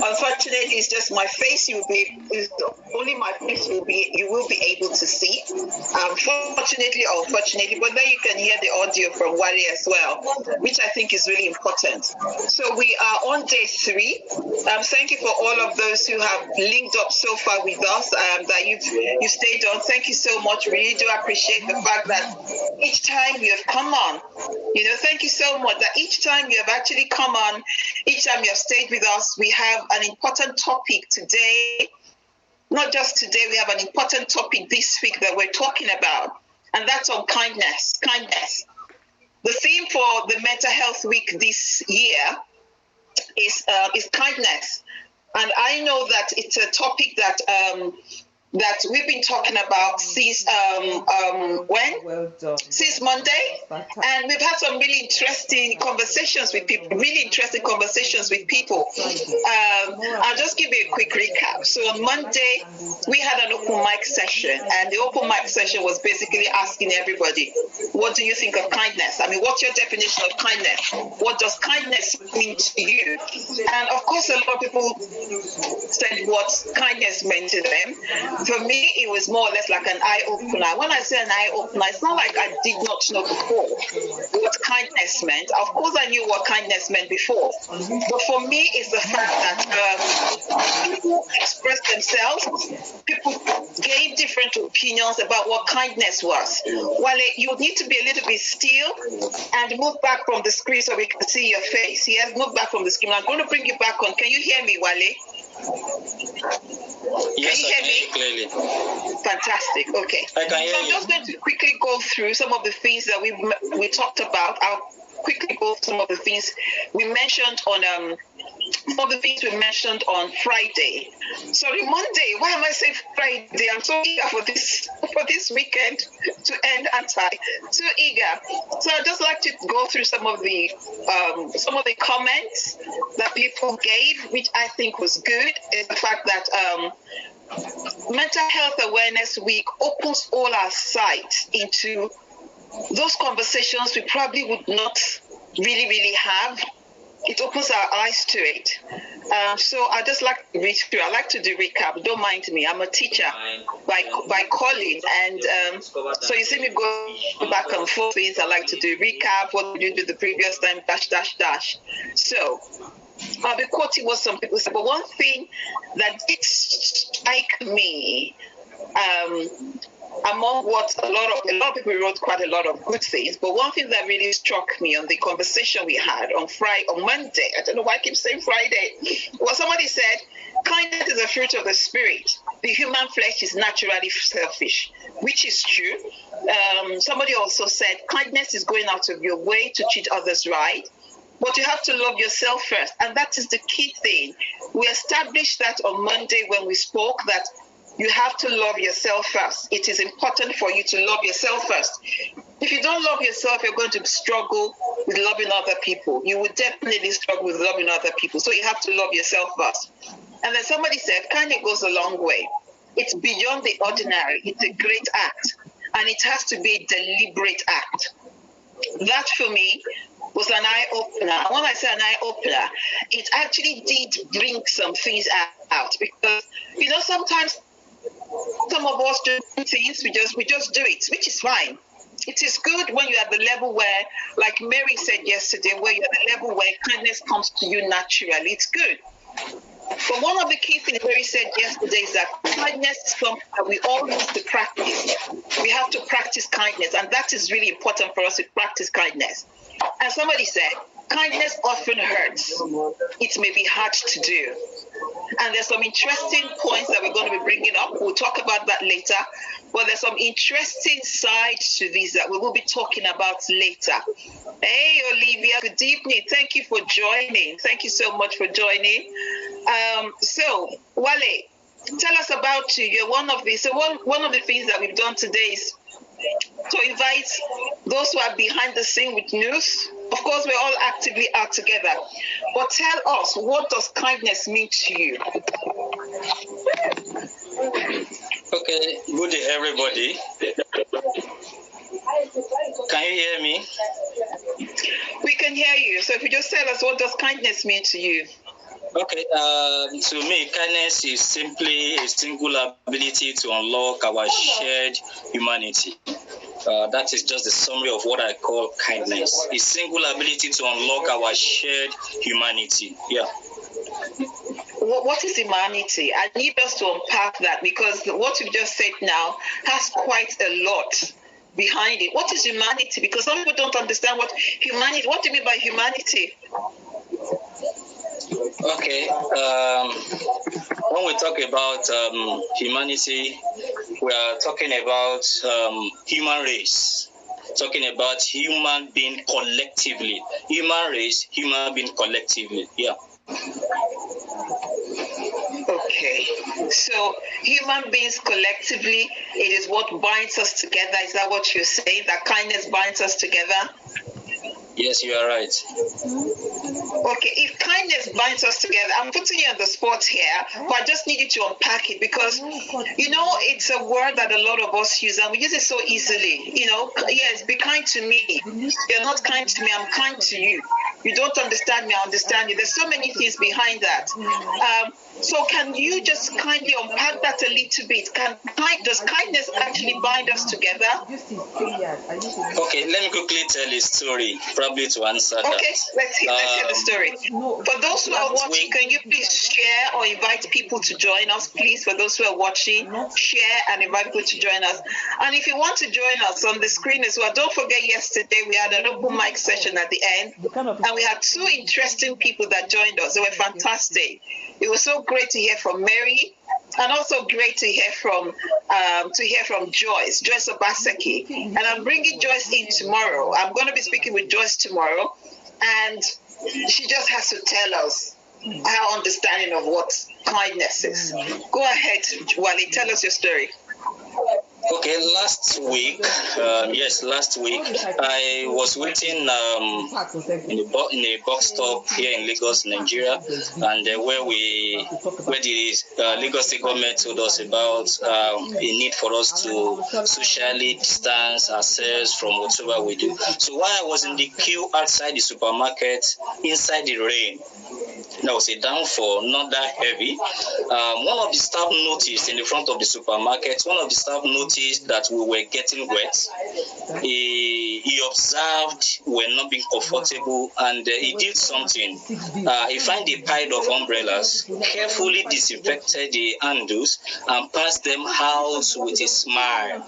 Unfortunately, it's just my face. Only my face you will be able to see. Fortunately or unfortunately, but then you can hear the audio from Wale as well, which I think is really important. So we are on day 3. Thank you for all of those who have linked up so far with us, that you stayed on. Thank you so much. Really do appreciate the fact that each time you have come on, thank you so much that each time you have actually come on, each time you have stayed with us, we have an important topic today. Not just today, we have an important topic this week that we're talking about, and that's on kindness. Kindness. The theme for the Mental Health Week this year is kindness, and I know that it's a topic that we've been talking about since since Monday, and we've had some really interesting conversations with people. I'll just give you a quick recap. So on Monday, we had an open mic session, and the open mic session was basically asking everybody, what do you think of kindness? I mean, what's your definition of kindness? What does kindness mean to you? And of course, a lot of people said what kindness meant to them. For me, it was more or less like an eye-opener. When I say an eye-opener, it's not like I did not know before what kindness meant. Of course, I knew what kindness meant before. But for me, it's the fact that people expressed themselves. People gave different opinions about what kindness was. Well, you need to be a little bit still and move back from the screen so we can see your face. Yes, move back from the screen. I'm going to bring you back on. Can you hear me, Wale? Yes, can you hear me clearly. Fantastic. Okay. I can hear so I'm just going to quickly go through some of the things that we talked about. I'll quickly go through some of the things we mentioned on Friday. Sorry, Monday. Why am I saying Friday? I'm so eager for this weekend to end, too eager. So I'd just like to go through some of the comments that people gave, which I think was good. Is the fact that Mental Health Awareness Week opens all our sight into those conversations we probably would not really have. It opens our eyes to it. So I just like to read through. I like to do recap. Don't mind me. I'm a teacher by calling, and so you see me go back and forth. Things I like to do recap. What did you do the previous time? Dash. So I'll be quoting what some people said. But one thing that did strike me, among what a lot of people wrote quite a lot of good things, but one thing that really struck me on the conversation we had on Monday, I don't know why I keep saying Friday, well, somebody said, kindness is a fruit of the spirit. The human flesh is naturally selfish, which is true. Somebody also said, kindness is going out of your way to treat others right, but you have to love yourself first, and that is the key thing. We established that on Monday when we spoke, that you have to love yourself first. It is important for you to love yourself first. If you don't love yourself, you're going to struggle with loving other people. You will definitely struggle with loving other people. So you have to love yourself first. And then somebody said, kindness goes a long way. It's beyond the ordinary. It's a great act. And it has to be a deliberate act. That for me was an eye-opener. And when I say an eye-opener, it actually did bring some things out. Because, sometimes some of us do things, we just do it, which is fine. It is good when you're at the level where, like Mary said yesterday, where you're at the level where kindness comes to you naturally. It's good. But one of the key things Mary said yesterday is that kindness is something that we all need to practice. We have to practice kindness, and that is really important for us to practice kindness. And somebody said, kindness often hurts. It may be hard to do. And there's some interesting points that we're going to be bringing up. We'll talk about that later. But there's some interesting sides to these that we will be talking about later. Hey, Olivia, good evening. Thank you for joining. Thank you so much for joining. So, Wale, tell us about you. You're one of the things that we've done today is to invite those who are behind the scene with Nous. Of course, we're all actively out together. But tell us, what does kindness mean to you? Okay, good day, everybody. Can you hear me? We can hear you. So if you just tell us, what does kindness mean to you? Okay, to me, kindness is simply a single ability to unlock our shared humanity. That is just the summary of what I call kindness. A single ability to unlock our shared humanity. Yeah. What is humanity? I need us to unpack that, because what you've just said now has quite a lot behind it. What is humanity? Because some people don't understand what humanity. What do you mean by humanity? Okay. When we talk about humanity, we are talking about human race. Talking about human being collectively. Human race, human being collectively. Yeah. Okay. So human beings collectively, it is what binds us together. Is that what you're saying? That kindness binds us together? Yes, you are right. Okay, if kindness binds us together, I'm putting you on the spot here, but I just need you to unpack it, because, it's a word that a lot of us use, and we use it so easily. Yes, be kind to me. You're not kind to me, I'm kind to you. You don't understand me, I understand you. There's so many things behind that. So can you just kindly unpack that a little bit? Does kindness actually bind us together? Okay, let me quickly tell a story, probably to answer that. Okay, let's hear the story. For those who are watching, can you please share or invite people to join us, please? For those who are watching, share and invite people to join us. And if you want to join us on the screen as well, don't forget yesterday we had an open mic session at the end, and we had two interesting people that joined us. They were fantastic. It was so great to hear from Mary, and also great to hear from Joyce Obaseki. And I'm bringing Joyce in tomorrow. I'm going to be speaking with Joyce tomorrow, and she just has to tell us our understanding of what kindness is. Go ahead, Wale, tell us your story. Okay, last week, I was waiting in a bus stop here in Lagos, Nigeria, and where the Lagos State government told us about a need for us to socially distance ourselves from whatever we do. So while I was in the queue outside the supermarket, inside the rain, there was a downfall, not that heavy. One of the staff noticed in the front of the supermarket, that we were getting wet. He observed we were not being comfortable, and he did something. He found a pile of umbrellas, carefully disinfected the handles, and passed them out with a smile.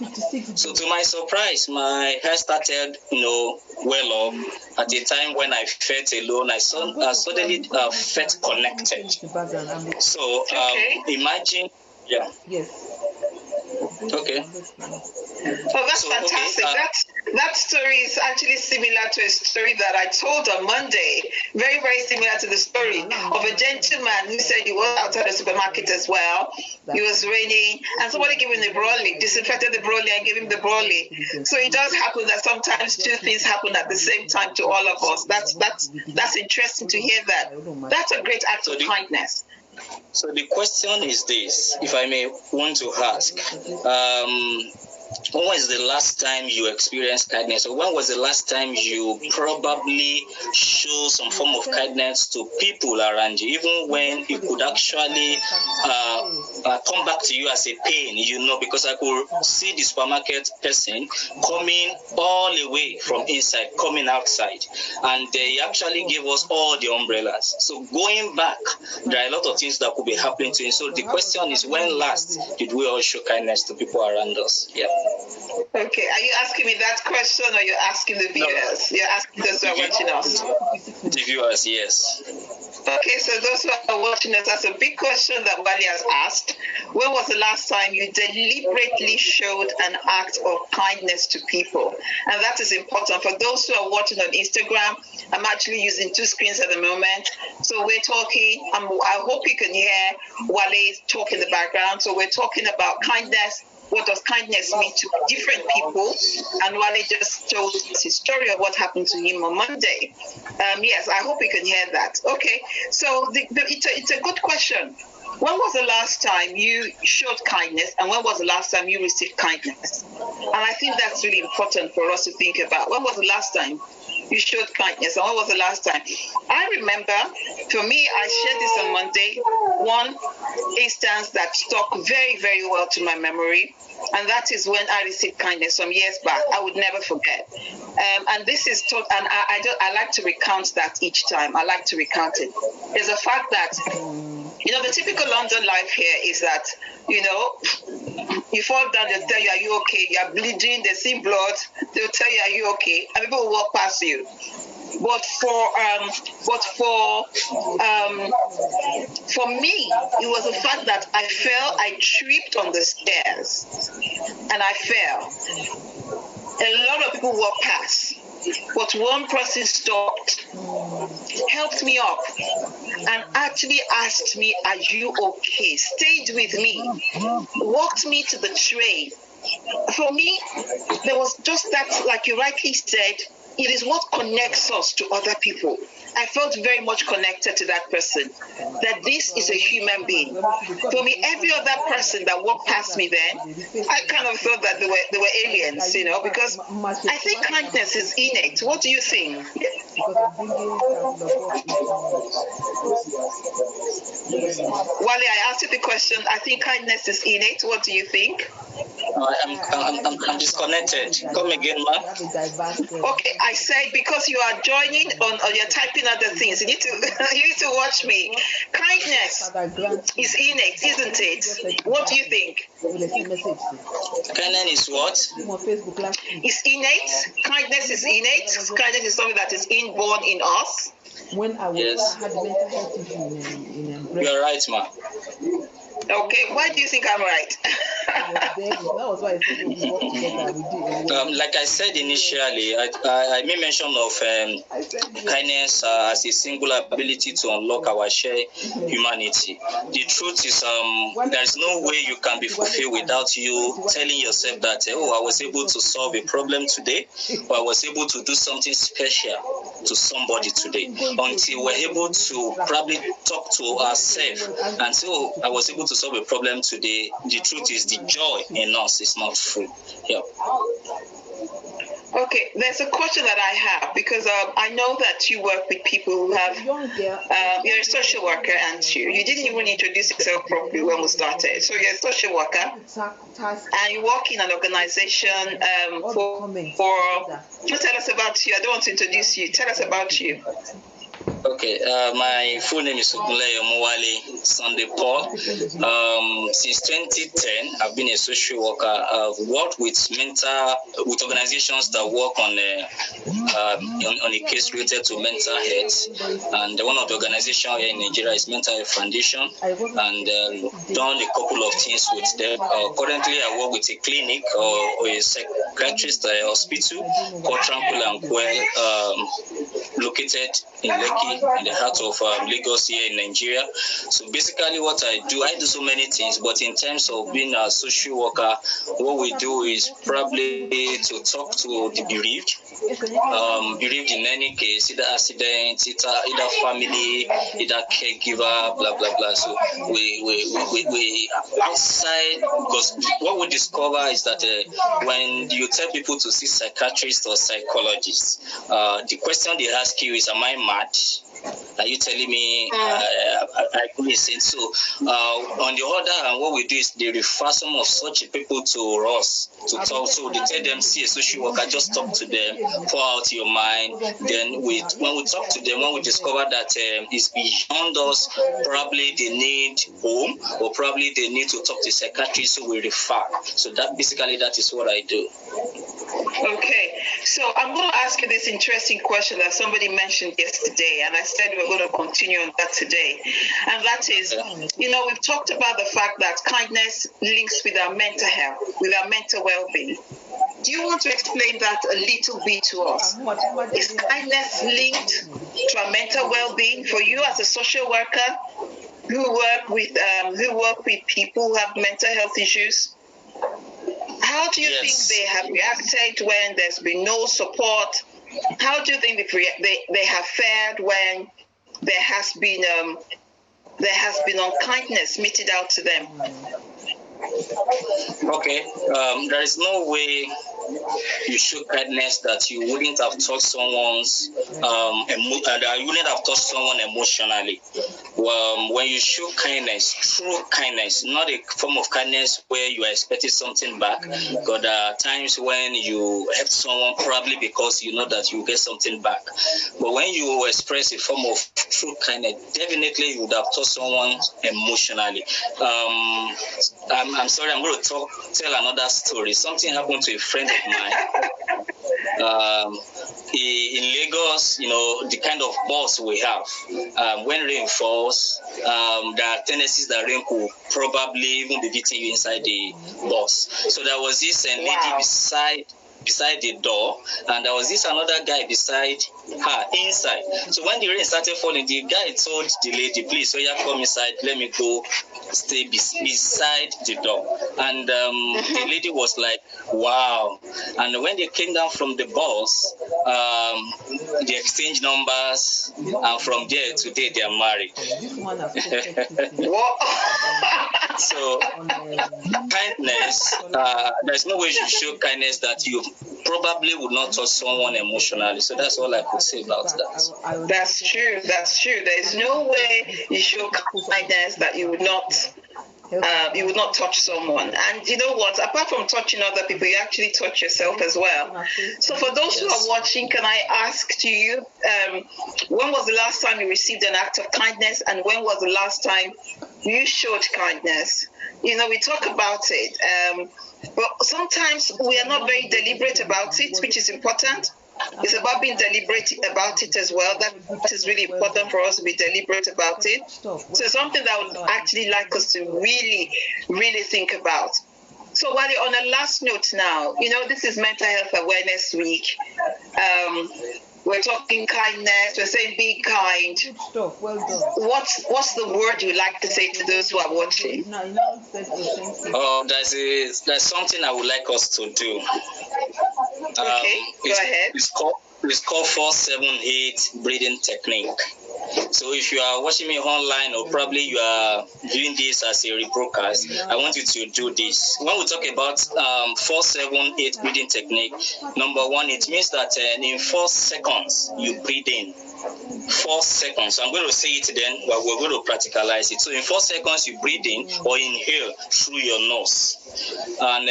So to my surprise, my hair started, well up. At a time when I felt alone, I suddenly felt connected. So imagine, yeah. Yes. Okay. Oh, that's fantastic. That story is actually similar to a story that I told on Monday. Very, very similar to the story of a gentleman who said he was outside the supermarket as well. It was raining, and somebody gave him the brolly, disinfected the brolly, and gave him the brolly. So it does happen that sometimes two things happen at the same time to all of us. That's interesting to hear that. That's a great act of kindness. So the question is this, if I may want to ask, when was the last time you experienced kindness, or when was the last time you probably showed some form of kindness to people around you, even when it could actually come back to you as a pain, because I could see the supermarket person coming all the way from inside, coming outside, and they actually gave us all the umbrellas. So going back, there are a lot of things that could be happening to you. So the question is, when last did we all show kindness to people around us? Yeah. Okay, are you asking me that question, or you're asking the viewers? No. You're asking those who are watching us. The viewers, yes. Okay, so those who are watching us, that's a big question that Wally has asked. When was the last time you deliberately showed an act of kindness to people? And that is important. For those who are watching on Instagram, I'm actually using two screens at the moment. So we're talking, I hope you can hear Wale's talk in the background. So we're talking about kindness. What does kindness mean to different people? And Wale just told us his story of what happened to him on Monday. Yes, I hope you can hear that. Okay, so it's a good question. When was the last time you showed kindness, and when was the last time you received kindness? And I think that's really important for us to think about. When was the last time you showed kindness. And when was the last time? I remember, for me, I shared this on Monday, one instance that stuck very, very well to my memory. And that is when I received kindness some years back. I would never forget. And this is and I like to recount that each time. I like to recount it. There's a fact that, the typical London life here is that, you fall down, they'll tell you, are you okay? You're bleeding, they see blood, they'll tell you, are you okay? And people will walk past you. But for me, it was the fact that I tripped on the stairs and I fell. A lot of people walked past, but one person stopped, helped me up, and actually asked me, are you okay? Stayed with me, walked me to the train. For me, there was just that, like you rightly said, it is what connects us to other people. I felt very much connected to that person, that this is a human being. For me, every other person that walked past me then, I kind of thought that they were aliens, because I think kindness is innate. What do you think? Wale, I asked you the question. I think kindness is innate. What do you think? I'm disconnected. Come again, ma. Okay, I said because you are joining or you're typing other things. You need to watch me. Kindness is innate, isn't it? What do you think? Kindness is what? It's innate. Kindness is innate. Kindness is something that is inborn in us. Yes. You're right, ma. Okay, why do you think I'm right? Like I said initially, I made mention of kindness as a singular ability to unlock our shared humanity. The truth is, there's no way you can be fulfilled without you telling yourself that, I was able to solve a problem today, or I was able to do something special to somebody today, until we're able to probably talk to ourselves and say, I was able to solve a problem today. The truth is, the joy in us is not full. Yeah. Okay, there's a question that I have because I know that you work with people who have, you're a social worker, aren't you? You didn't even introduce yourself properly when we started. So you're a social worker and you work in an organization just tell us about you. I don't want to introduce you. Tell us about you. Okay, my full name is Lade Sunday Paul. Since 2010, I've been a social worker. I've worked with organizations that work on a case related to mental health. And one of the organizations here in Nigeria is Mental Health Foundation, and done a couple of things with them. Currently, I work with a clinic or a psychiatrist hospital called Tranquil and Well, located in Lekki, in the heart of Lagos here in Nigeria. So basically what I do so many things, but in terms of being a social worker, what we do is probably to talk to the bereaved in any case, either accident, either family, either caregiver, blah, blah, blah. So we outside, because what we discover is that when you tell people to see psychiatrists or psychologists, the question they ask you is, am I mad? Are you telling me I could listen? So on the other hand, what we do is they refer some of such people to us to talk. So they tell them, see a social worker, just talk to them, pour out your mind. Then when we talk to them, when we discover that it's beyond us, probably they need home, or probably they need to talk to a psychiatrist, so we refer. So that is what I do. Okay, so I'm going to ask you this interesting question that somebody mentioned yesterday, and I said we're going to continue on that today. And that is, we've talked about the fact that kindness links with our mental health, with our mental well-being. Do you want to explain that a little bit to us? Is kindness linked to our mental well-being for you as a social worker who work with people who have mental health issues? How do you think they have reacted when there's been no support? How do you think they have fared when there has been unkindness meted out to them? Okay, there is no way you show kindness that you wouldn't have touched someone's that you wouldn't have touched someone emotionally. When you show kindness, true kindness, not a form of kindness where you are expecting something back, but there are times when you help someone probably because you know that you get something back. But when you express a form of true kindness, definitely you would have touched someone emotionally. I'm sorry, I'm going to tell another story. Something happened to a friend of mine. In Lagos, the kind of bus we have, when rain falls, there are tendencies that rain could probably even be beating you inside the bus. So there was this lady beside the door, and there was this another guy beside her inside. So when the rain started falling, the guy told the lady, please, so you come inside, let me go stay beside the door. And the lady was like, wow. And when they came down from the bus, they exchanged numbers, and from there today they are married. So kindness, there's no way you show kindness that you probably would not touch someone emotionally. So that's all I could say about that. That's true. There's no way you show kindness that you would not touch someone. And you know what? Apart from touching other people, you actually touch yourself as well. So for those who are watching, can I ask to you, when was the last time you received an act of kindness, and when was the last time you showed kindness? We talk about it, but sometimes we are not very deliberate about it, which is important. It's about being deliberate about it as well. That is really important for us to be deliberate about it. So something that I would actually like us to really, really think about. So Wale, on a last note now, this is Mental Health Awareness Week. We're talking kindness. We're saying be kind. Good stuff. Well done. What's the word you like to say to those who are watching? There's something I would like us to do. Okay, go ahead. It's called 4-7-8 breathing technique. So if you are watching me online, or probably you are doing this as a rebroadcast, I want you to do this. When we talk about 4-7-8 breathing technique, number one, it means that in 4 seconds you breathe in. 4 seconds. So I'm going to say it then, but we're going to practicalize it. So in 4 seconds you breathe in or inhale through your nose, and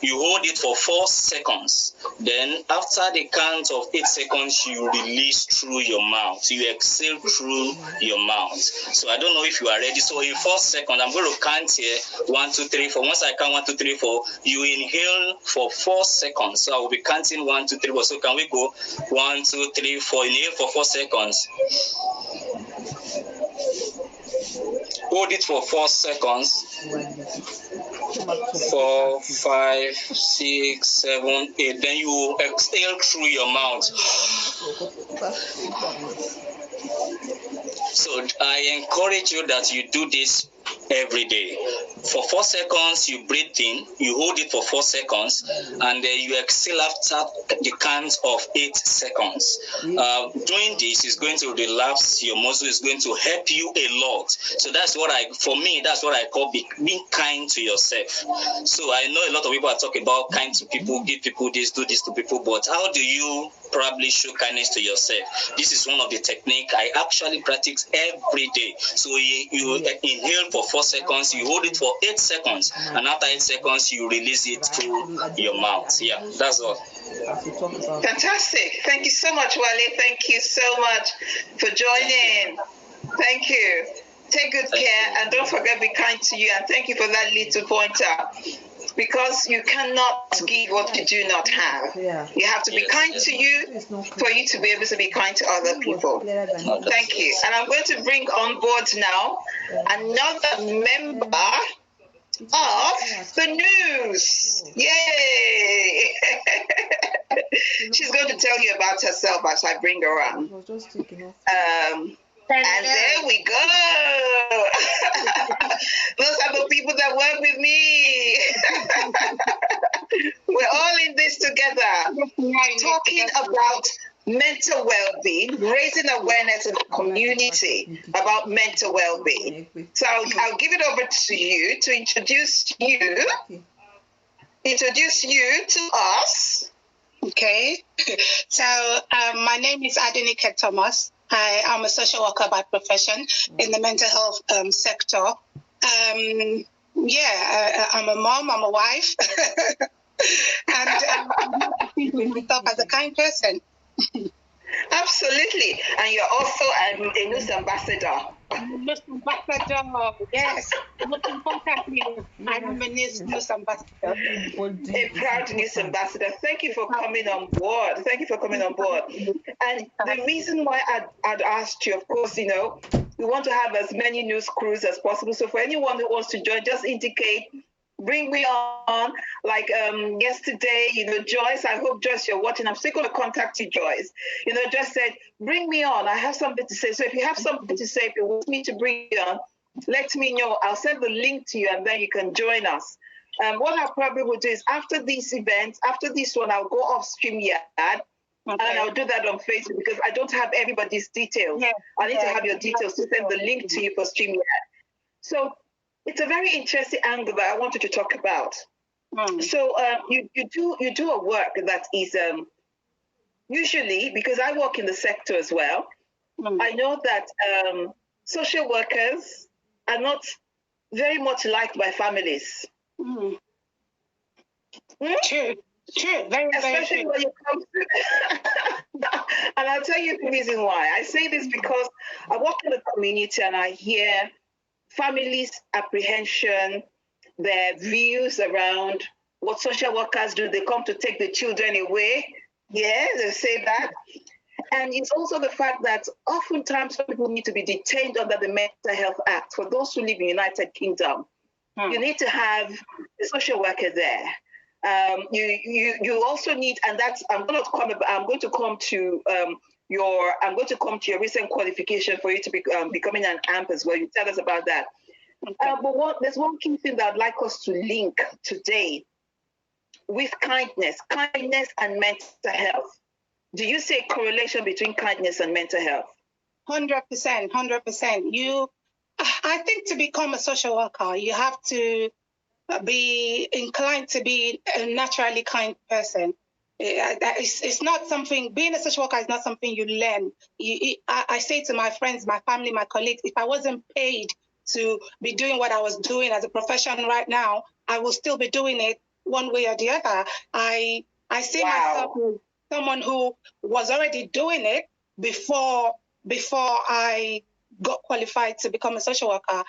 you hold it for 4 seconds. Then after the count of 8 seconds, you release through your mouth. You exhale through your mouth. So I don't know if you are ready. So in 4 seconds, I'm going to count here 1, 2, 3, 4. Once I count 1, 2, 3, 4, you inhale for 4 seconds. So I will be counting 1, 2, 3, 4. So can we go 1, 2, 3, 4? Inhale for 4 seconds. Hold it for 4 seconds. 4, 5, 6, 7, 8. Then you exhale through your mouth. So I encourage you that you do this every day. For 4 seconds, you breathe in, you hold it for 4 seconds, and then you exhale after the count of 8 seconds. Doing this is going to relax your muscle, is going to help you a lot. So that's what I call being kind to yourself. So I know a lot of people are talking about kind to people, give people this, do this to people, but how do you probably show kindness to yourself? This is one of the techniques I actually practice every day. So you inhale for 4 seconds, you hold it for 8 seconds, and after 8 seconds, you release it through your mouth. Yeah, that's all. Fantastic. Thank you so much, Wale. Thank you so much for joining. Thank you. Take good care, and don't forget, be kind to you. And thank you for that little pointer. Because you cannot give what you do not have. You have to be kind to you for you to be able to be kind to other people. Thank you. And I'm going to bring on board now another member of the News. Yay! She's going to tell you about herself as I bring her on. And there we go. Those are the people that work with me. We're all in this together, talking about mental well-being, raising awareness in the community about mental well-being. So I'll give it over to you to introduce you. introduce you to us. Okay. So my name is Nikky Thomas. I am a social worker by profession in the mental health sector. I'm a mom, I'm a wife, and I think myself as a kind person. Absolutely. And you're also a Nous ambassador. Nous ambassador, yes. Most importantly, I am a Nous ambassador. A proud Nous ambassador. Thank you for coming on board. Thank you for coming on board. And the reason why I'd asked you, of course, we want to have as many news crews as possible. So for anyone who wants to join, just indicate, bring me on. Like yesterday, Joyce, I hope, Joyce, you're watching. I'm still going to contact you, Joyce. Joyce said, bring me on. I have something to say. So if you have something to say, if you want me to bring you on, let me know. I'll send the link to you and then you can join us. What I probably will do is after these events, after this one, I'll go off StreamYard. Okay. And I'll do that on Facebook because I don't have everybody's details. Yeah. I need to have your details to send the link to you for StreamYard. So it's a very interesting angle that I wanted to talk about. So you do a work that is usually, because I work in the sector as well, I know that social workers are not very much liked by families. True, very, especially very when you come to and I'll tell you the reason why. I say this because I work in the community and I hear families' apprehension, their views around what social workers do. They come to take the children away. Yeah, they say that. And it's also the fact that oftentimes people need to be detained under the Mental Health Act. For those who live in the United Kingdom, you need to have a social worker there. You also need, and that's I'm going to come to your recent qualification for you to be becoming an AMP as well. You tell us about that. But there's one key thing that I'd like us to link today with kindness and mental health. Do you see a correlation between kindness and mental health? 100%. I think to become a social worker, you have to be inclined to be a naturally kind person. It's not something, being a social worker is not something you learn. I say to my friends, my family, my colleagues, if I wasn't paid to be doing what I was doing as a profession right now, I will still be doing it one way or the other. I see myself as someone who was already doing it before I got qualified to become a social worker.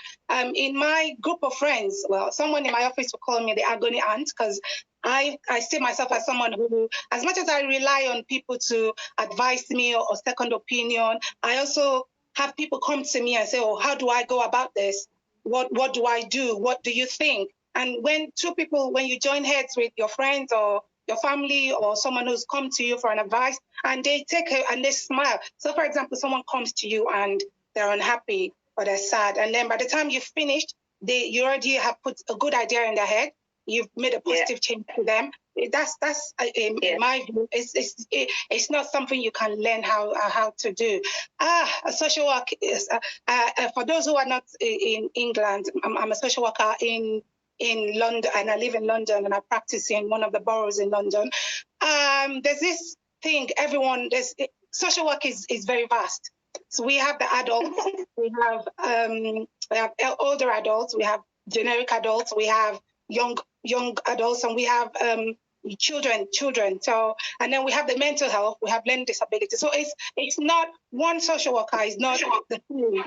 In my group of friends, well, someone in my office will call me the agony aunt because I see myself as someone who, as much as I rely on people to advise me or second opinion, I also have people come to me and say, oh, how do I go about this? What do I do? What do you think? And when you join heads with your friends or your family or someone who's come to you for an advice and they take it and they smile. So for example, someone comes to you and they're unhappy or they're sad. And then by the time you've finished, you already have put a good idea in their head. You've made a positive change to them. That's in my view, it's not something you can learn how to do. A social work is, for those who are not in England, I'm a social worker in London, and I live in London, and I practice in one of the boroughs in London. There's this thing, social work is very vast. So we have the adults, we have older adults, we have generic adults, we have young adults, and we have children. So, and then we have the mental health, we have learning disability. So it's not one social worker is not the same.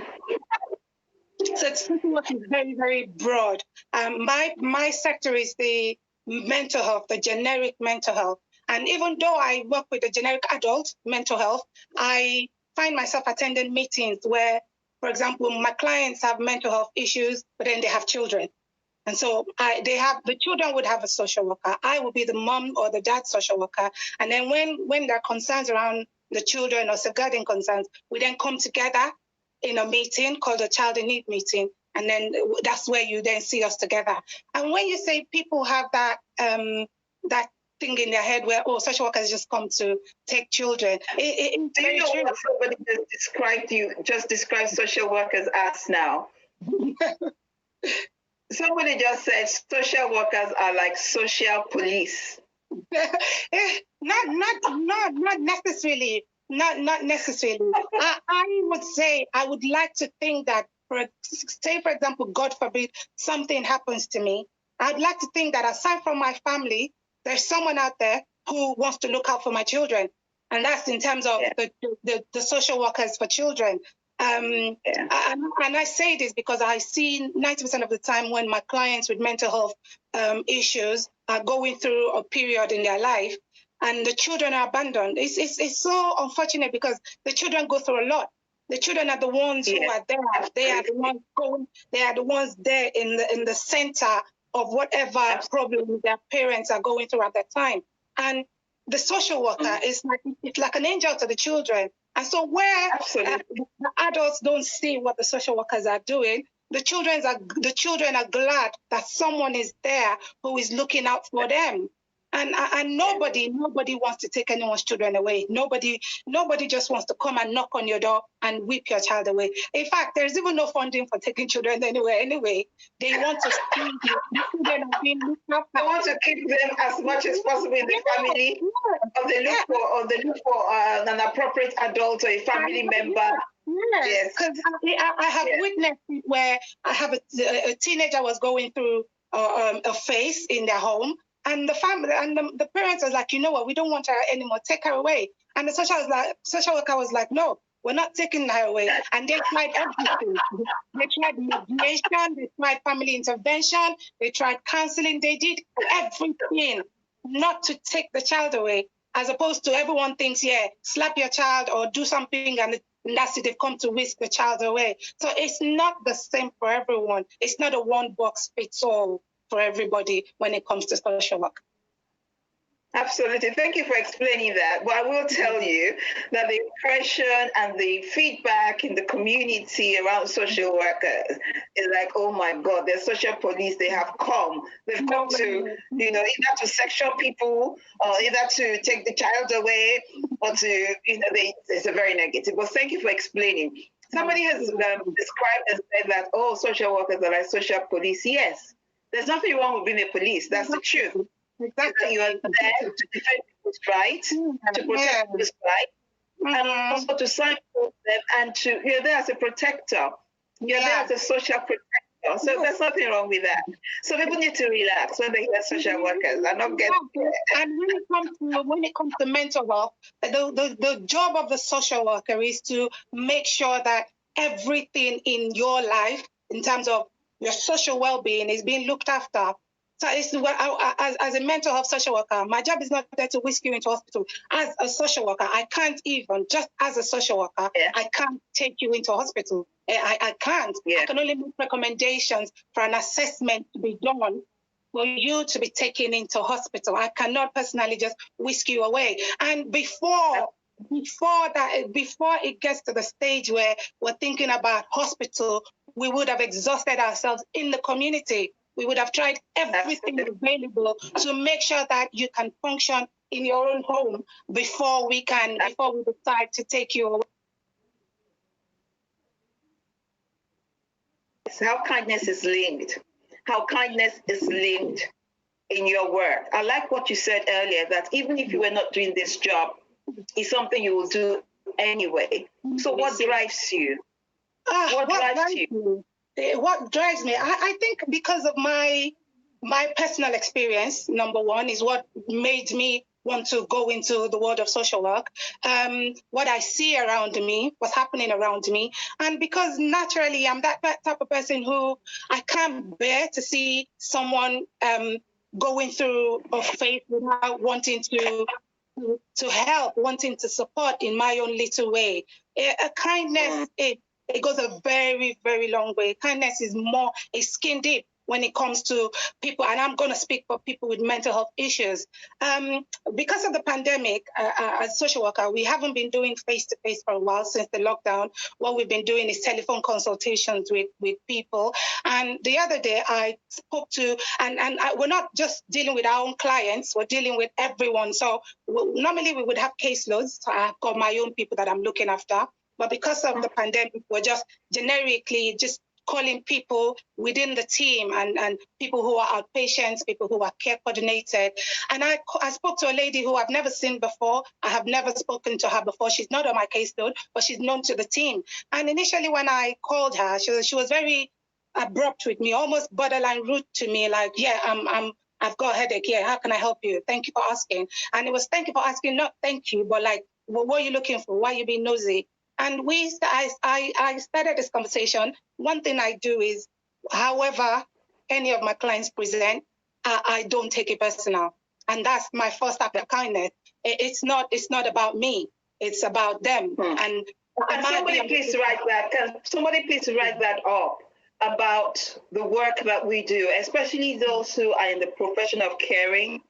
So social work is very, very broad. My sector is the mental health, the generic mental health. And even though I work with the generic adult mental health, I find myself attending meetings where, for example, my clients have mental health issues, but then they have children. And so the children would have a social worker. I will be the mom or the dad social worker. And then when there are concerns around the children or safeguarding concerns, we then come together in a meeting called a child in need meeting. And then that's where you then see us together. And when you say people have that thing in their head where, social workers just come to take children. Do you know what somebody just described social workers as now? Somebody just said social workers are like social police. Not necessarily. Not necessarily. I would say I would like to think that, say for example, God forbid something happens to me. I'd like to think that aside from my family, there's someone out there who wants to look out for my children, and that's in terms of the social workers for children. And I say this because I see 90% of the time when my clients with mental health issues are going through a period in their life and the children are abandoned. It's so unfortunate because the children go through a lot. The children are the ones who are there. They are the ones going. They are the ones there in the center of whatever problem their parents are going through at that time. And the social worker is like an angel to the children. And so where the adults don't see what the social workers are doing, the children are glad that someone is there who is looking out for them. And nobody wants to take anyone's children away. Nobody just wants to come and knock on your door and whip your child away. In fact, there's even no funding for taking children anywhere. Anyway, they want to see the children are being looked after. They want to keep them as much as possible in the family, or they look for an appropriate adult or a family member. Yes, because I have witnessed it where I have a teenager was going through a phase in their home. And the family and the parents are like, you know what, we don't want her anymore. Take her away. And the social worker was like, no, we're not taking her away. And they tried everything. They tried mediation. They tried family intervention. They tried counseling. They did everything not to take the child away. As opposed to everyone thinks, slap your child or do something and that's it. They've come to whisk the child away. So it's not the same for everyone. It's not a one box fits all for everybody when it comes to social work. Absolutely. Thank you for explaining that. But I will tell you that the impression and the feedback in the community around social workers is like, oh my God, they're social police. They have come. They've come to, either to section people or either to take the child away or to, it's a very negative. But thank you for explaining. Somebody has described and said that, social workers are like social police. Yes. There's nothing wrong with being a police. That's the truth. Exactly. You are there to defend people's rights, to protect people's rights, and also to signpost them, and you're there as a protector. You're there as a social protector. So there's nothing wrong with that. So people need to relax when they hear social workers and not get. And when it comes to mental health, the job of the social worker is to make sure that everything in your life, in terms of your social well-being, is being looked after. So it's as a mental health social worker, my job is not there to whisk you into hospital. As a social worker, I can't even, just as a social worker, I can't take you into hospital. I can't. I can only make recommendations for an assessment to be done for you to be taken into hospital. I cannot personally just whisk you away. And before it gets to the stage where we're thinking about hospital, we would have exhausted ourselves in the community. We would have tried everything available to make sure that you can function in your own home before we decide to take you away. How kindness is linked. How kindness is linked in your work. I like what you said earlier, that even if you were not doing this job, it's something you will do anyway. So what drives you? What drives you? What drives me? I think because of my personal experience, number one, is what made me want to go into the world of social work. What I see around me, what's happening around me. And because naturally I'm that type of person who I can't bear to see someone going through a phase without wanting to help, wanting to support in my own little way. Kindness, it goes a very, very long way. Kindness is skin deep when it comes to people, and I'm going to speak for people with mental health issues. Because of the pandemic, as a social worker, we haven't been doing face-to-face for a while since the lockdown. What we've been doing is telephone consultations with people. And the other day I spoke to, we're not just dealing with our own clients, we're dealing with everyone. So normally we would have caseloads. So I've got my own people that I'm looking after. But because of the pandemic, we're just generically just calling people within the team and people who are outpatients, people who are care coordinated. And I spoke to a lady who I've never seen before. I have never spoken to her before. She's not on my caseload, but she's known to the team. And initially when I called her, she was very abrupt with me, almost borderline rude to me, like, yeah, I've got a headache. Yeah, how can I help you? Thank you for asking. And it was thank you for asking, not thank you, but like, well, what are you looking for? Why are you being nosy? And I started this conversation. One thing I do is, however any of my clients present, I don't take it personal. And that's my first act of kindness. It's not about me. It's about them. And somebody please write that. Can somebody please write that up about the work that we do, especially those who are in the profession of caring.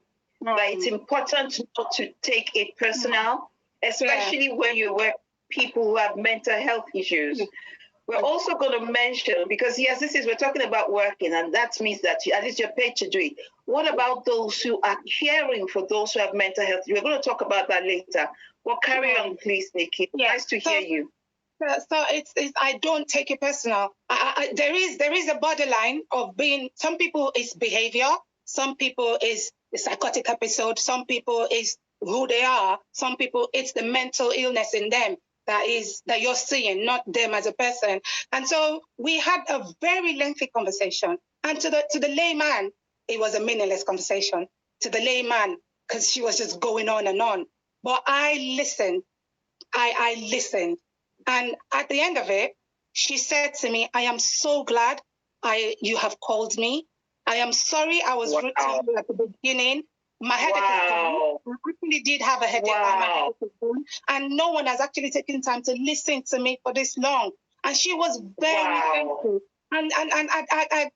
That it's important not to take it personal, especially when you work with people who have mental health issues. We're also going to mention, because yes, we're talking about working, and that means that at least you're paid to do it. What about those who are caring for those who have mental health? We're going to talk about that later. Well, carry on, please, Nikky. Nice to hear you. So it's I don't take it personal. There is a borderline of being. Some people it's behavior. Some people is a psychotic episode. Some people is who they are. Some people it's the mental illness in them that you're seeing, not them as a person. And so we had a very lengthy conversation. And to the layman, it was a meaningless conversation. To the layman, because she was just going on and on. But I listened. I listened. And at the end of it, she said to me, I am so glad you have called me. I am sorry I was rude to you at the beginning. My headache is gone. I actually did have a headache, but my headache is gone. And no one has actually taken time to listen to me for this long. And she was very thankful. And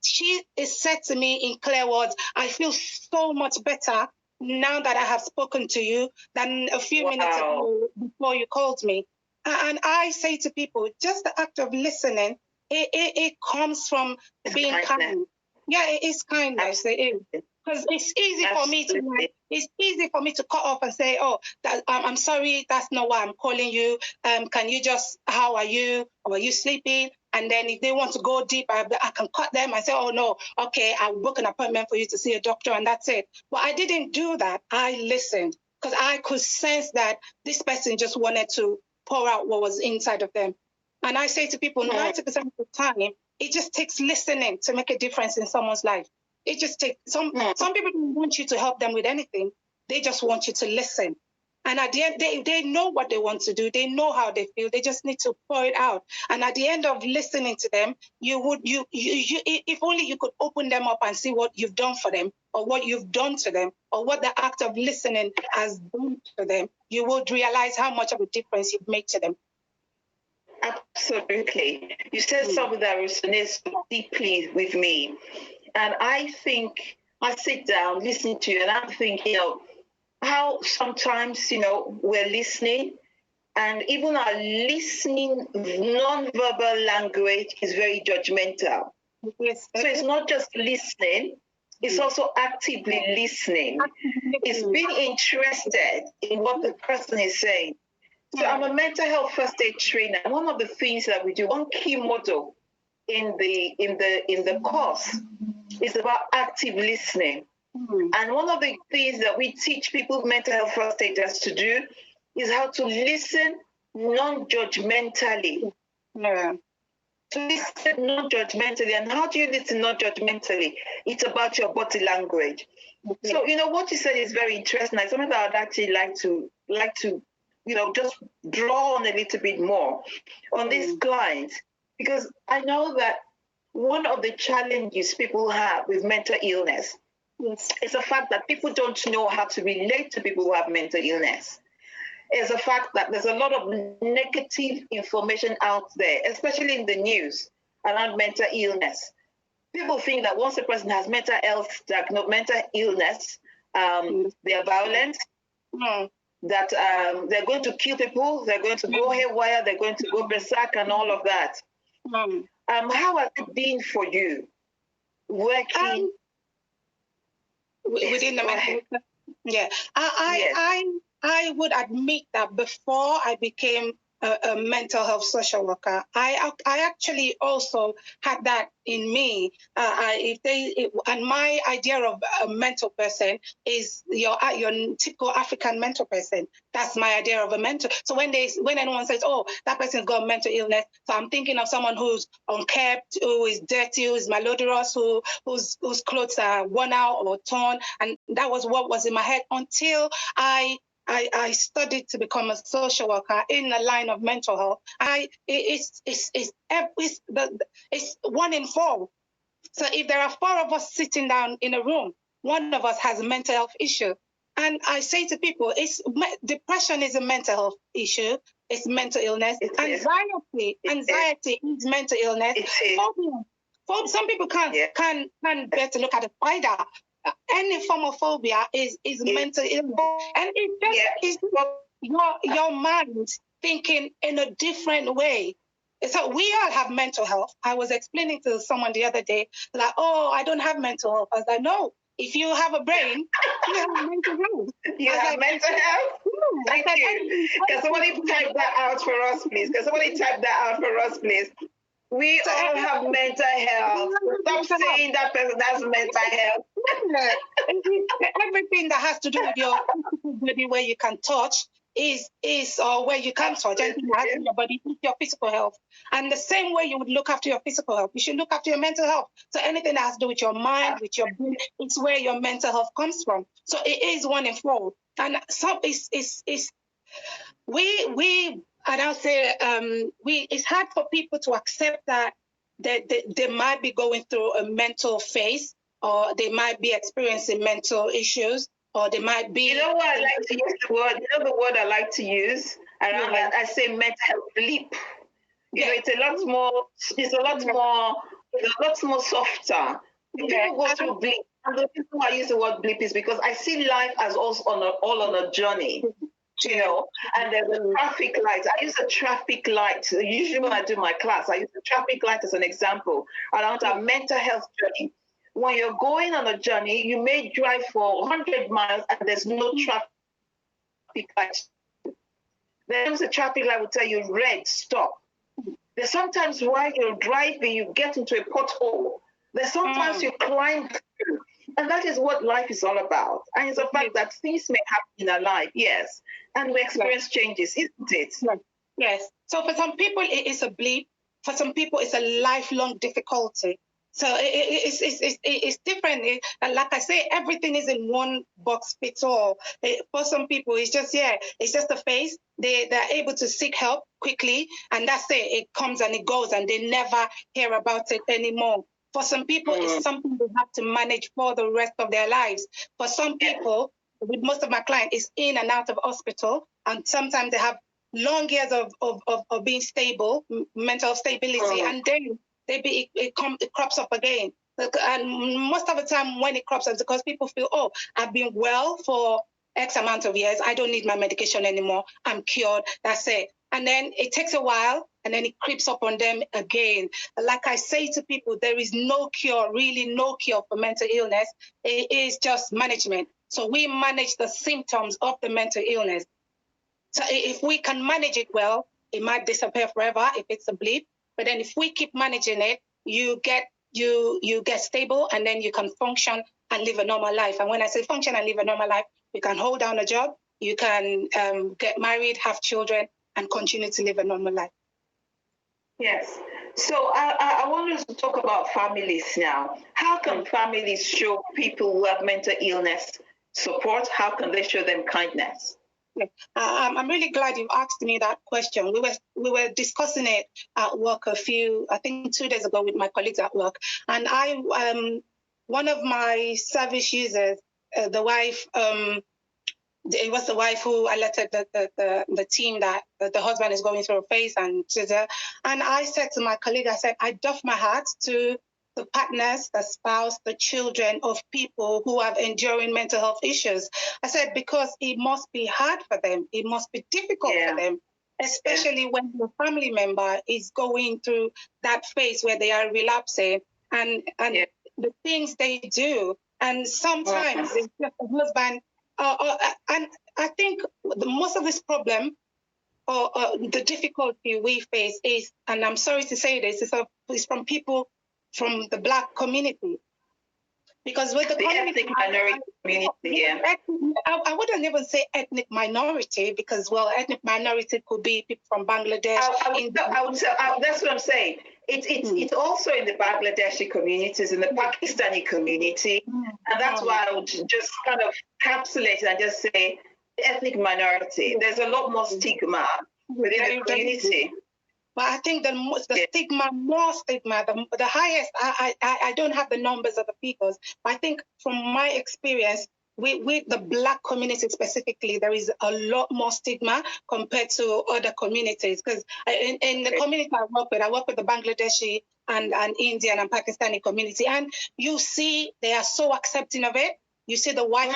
she said to me in clear words, I feel so much better now that I have spoken to you than a few minutes ago before you called me. And I say to people, just the act of listening, it comes from being kind. Yeah, it is kindness. It is. Because it's easy for me to cut off and say, oh, I'm sorry, that's not why I'm calling you. Can you just, how are you? Or are you sleeping? And then if they want to go deep, I can cut them and say, oh, no, okay, I'll book an appointment for you to see a doctor and that's it. But I didn't do that. I listened because I could sense that this person just wanted to pour out what was inside of them. And I say to people, 90% of the time, it just takes listening to make a difference in someone's life. It just takes some people don't want you to help them with anything. They just want you to listen. And at the end, they know what they want to do. They know how they feel. They just need to pour it out. And at the end of listening to them, if only you could open them up and see what you've done for them, or what you've done to them, or what the act of listening has done to them, you would realize how much of a difference you've made to them. Absolutely. You said something that resonates deeply with me. And I think I sit down, listen to you, and I'm thinking, how sometimes, we're listening, and even our listening non-verbal language is very judgmental. Yes. So it's not just listening, it's also actively listening. It's being interested in what the person is saying. So I'm a mental health first aid trainer. One of the things that we do, one key model in the course is about active listening. And one of the things that we teach people, mental health first aiders, to do is how to listen non-judgmentally. Yeah. To listen non-judgmentally. And how do you listen non-judgmentally? It's about your body language. Okay. So, what you said is very interesting. Like something that I'd actually like to just draw on a little bit more on these clients, because I know that one of the challenges people have with mental illness is the fact that people don't know how to relate to people who have mental illness. It's the fact that there's a lot of negative information out there, especially in the news, around mental illness. People think that once a person has mental illness, they are violent, that they're going to kill people, they're going to go haywire, they're going to go berserk and all of that. How has it been for you working within the mental? Yeah, I would admit that before I became a mental health social worker. I actually also had that in me. And my idea of a mental person is your typical African mental person. That's my idea of a mental. So when anyone says, "Oh, that person's got mental illness," so I'm thinking of someone who's unkempt, who is dirty, who is malodorous, whose clothes are worn out or torn, and that was what was in my head until I studied to become a social worker in the line of mental health. It's 1 in 4. So if there are 4 of us sitting down in a room, 1 of us has a mental health issue. And I say to people, depression is a mental health issue. It's mental illness. Anxiety is mental illness. Phobia. Some people can't bear to look at a spider. Any form of phobia is mental illness. And it's your mind thinking in a different way. So we all have mental health. I was explaining to someone the other day, like, "Oh, I don't have mental health." I was like, "No, if you have a brain, you have mental health." You have mental health? Thank you. Can somebody type that out for us, please? We all have mental health. Stop saying that person has mental health. Everything that has to do with your physical body, where you can touch, or where you can't touch, anything that has to do with your body, is your physical health. And the same way you would look after your physical health, you should look after your mental health. So anything that has to do with your mind, with your brain, it's where your mental health comes from. So it is 1 in 4. And some it's hard for people to accept that they might be going through a mental phase, or they might be experiencing mental issues, or they might be. You know what I like to use the word? You know the word I like to use around that? I say mental health bleep. You know, it's a lot more softer. People go through bleep. And the reason why I use the word bleep is because I see life as also all on a journey. You know, and there's a traffic light. I use a traffic light. Usually when I do my class, I use the traffic light as an example around our mental health journey. When you're going on a journey, you may drive for 100 miles and there's no traffic light. Then the traffic light will tell you, red, stop. There's sometimes while you're driving, you get into a pothole. There's sometimes you climb through. And that is what life is all about. And it's the fact that things may happen in our life, yes. And we experience changes, isn't it? Yes. So for some people, it is a bleep. For some people, it's a lifelong difficulty. So it's different. Like I say, everything is in one box fits all. For some people, it's just a phase. They're able to seek help quickly, and that's it. It comes and it goes, and they never hear about it anymore. For some people, it's something they have to manage for the rest of their lives. For some people, with most of my clients, is in and out of hospital, and sometimes they have long years of being stable, mental stability, and then it crops up again. And most of the time when it crops up, because people feel, "Oh, I've been well for X amount of years. I don't need my medication anymore. I'm cured. That's it." And then it takes a while, and then it creeps up on them again. Like I say to people, there is no cure, really no cure for mental illness. It is just management. So we manage the symptoms of the mental illness. So if we can manage it well, it might disappear forever if it's a bleep. But then if we keep managing it, you get stable, and then you can function and live a normal life. And when I say function and live a normal life, you can hold down a job, you can get married, have children, and continue to live a normal life. Yes. So I want us to talk about families now. How can families show people who have mental illness support? How can they show them kindness? I'm really glad you asked me that question. We were discussing it at work I think 2 days ago with my colleagues at work, and one of my service users, the wife. It was the wife who alerted the team that the husband is going through a phase, and I said to my colleague, I said, I doff my hat to the partners, the spouse, the children of people who have enduring mental health issues. I said, because it must be hard for them. It must be difficult for them, especially when your family member is going through that phase where they are relapsing, and the things they do. And sometimes it's just the husband. And I think most of this problem or the difficulty we face is, and I'm sorry to say this, is from people from the Black community. Because with the ethnic minority community, I wouldn't even say ethnic minority, because, well, ethnic minority could be people from Bangladesh. That's what I'm saying. It's also in the Bangladeshi communities, in the Pakistani community, and that's why I would just kind of capsulate it and just say ethnic minority. There's a lot more stigma within the community. But I think the stigma, the highest, I don't have the numbers of the figures, but I think from my experience, with the Black community specifically, there is a lot more stigma compared to other communities. Because in the community I work with the Bangladeshi and Indian and Pakistani community, and you see they are so accepting of it. You see the white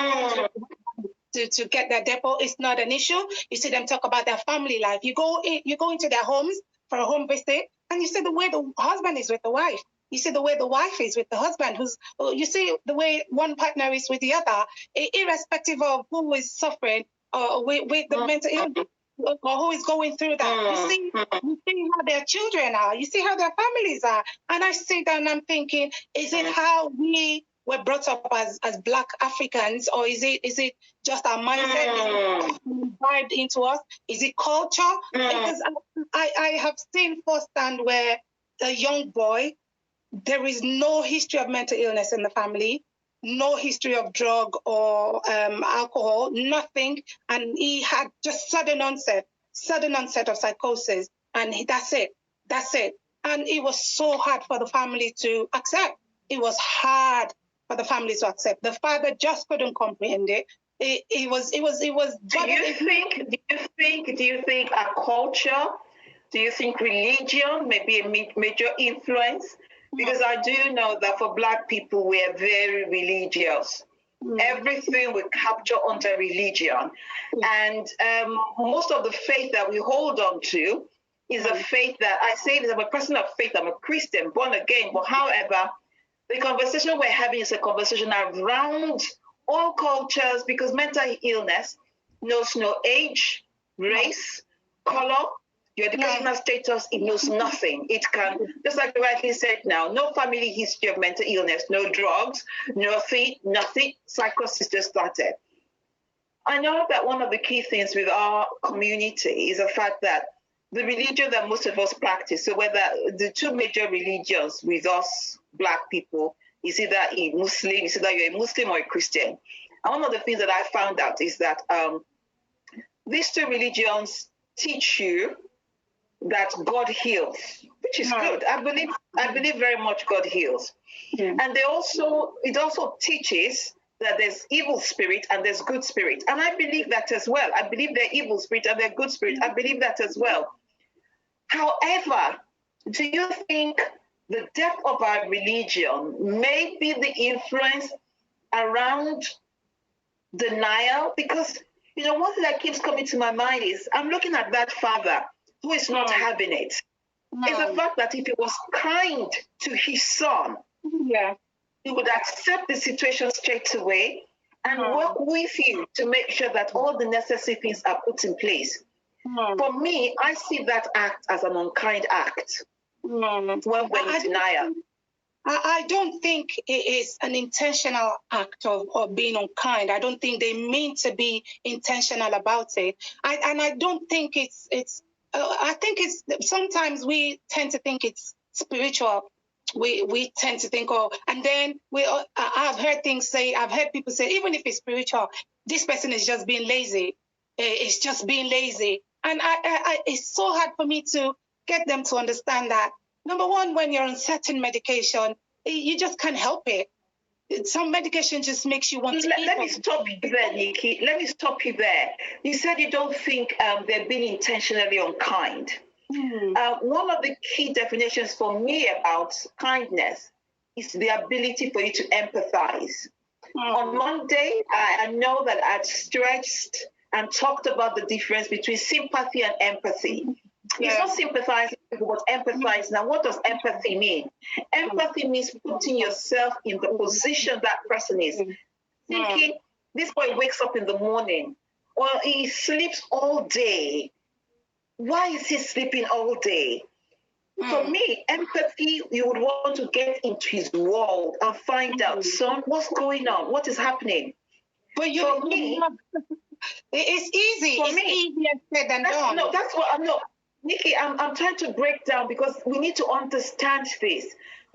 to get their depot, it's not an issue. You see them talk about their family life. You go into their homes for a home visit, and you see the way the husband is with the wife. You see the way the wife is with the husband. You see the way one partner is with the other, irrespective of who is suffering with the mental illness or who is going through that. You see how their children are. You see how their families are. And I sit down and I'm thinking, is it how we were brought up as Black Africans, or is it just our mindset imbibed into us? Is it culture? Because I have seen firsthand where a young boy, there is no history of mental illness in the family, no history of drug or alcohol, nothing, and he had just sudden onset of psychosis, and that's it. And it was so hard for the family to accept. It was hard for the family to accept. The father just couldn't comprehend it. It was. Do you think our culture? Do you think religion may be a major influence? Because I do know that for Black people, we are very religious. Everything we capture under religion. And most of the faith that we hold on to is a faith that, I say this, I'm a person of faith, I'm a Christian, born again. But however, the conversation we're having is a conversation around all cultures, because mental illness knows no age, race, color, your educational status, it knows nothing. It can, just like you rightly said now, no family history of mental illness, no drugs, nothing, psychosis just started. I know that one of the key things with our community is the fact that the religion that most of us practice, so whether the two major religions with us Black people is either a Muslim, it's either you're a Muslim or a Christian. And one of the things that I found out is that these two religions teach you that God heals, which is good. I believe very much God heals. And it also teaches that there's evil spirit and there's good spirit. And I believe that as well. I believe there are evil spirit and there are good spirit. I believe that as well. However, do you think the depth of our religion may be the influence around denial? Because, one thing that keeps coming to my mind is I'm looking at that father who is not having it. It's the fact that if he was kind to his son, he would accept the situation straight away and work with you to make sure that all the necessary things are put in place. For me, I see that act as an unkind act. When we're in denial. I don't think it is an intentional act of being unkind. I don't think they mean to be intentional about it. I don't think it's. I think it's sometimes we tend to think it's spiritual. We tend to think, and then I've heard people say, even if it's spiritual, this person is just being lazy. It's just being lazy, and it's so hard for me to get them to understand that. Number one, when you're on certain medication, you just can't help it. Some medication just makes you want to eat. Let me stop you there, Nikky. Let me stop you there. You said you don't think they're being intentionally unkind. One of the key definitions for me about kindness is the ability for you to empathize. On Monday, I know that I'd stretched and talked about the difference between sympathy and empathy. It's not sympathizing, but empathize. Now, what does empathy mean? Empathy means putting yourself in the position that person is. Thinking, this boy wakes up in the morning, or he sleeps all day. why is he sleeping all day? For me, empathy, you would want to get into his world and find out, son, what's going on? What is happening? But for me, it's easy. For it's me, easier said than done. No, that's what I'm not. Nikki, I'm trying to break down because we need to understand this